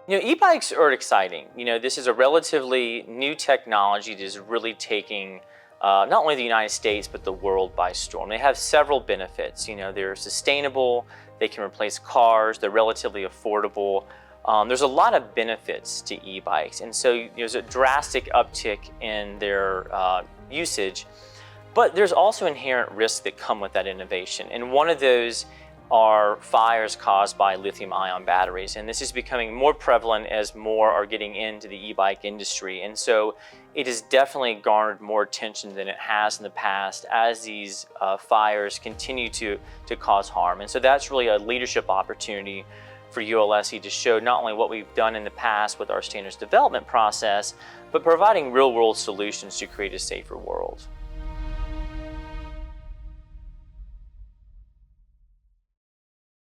E-bikes are exciting. This is a relatively new technology that is really taking not only the United States, but the world by storm. They have several benefits. They're sustainable, they can replace cars, they're relatively affordable. There's a lot of benefits to e-bikes, and so there's a drastic uptick in their usage, but there's also inherent risks that come with that innovation. And one of those are fires caused by lithium-ion batteries, and this is becoming more prevalent as more are getting into the e-bike industry. And so it has definitely garnered more attention than it has in the past as these fires continue to cause harm. And so that's really a leadership opportunity for ULSE to show not only what we've done in the past with our standards development process, but providing real-world solutions to create a safer world.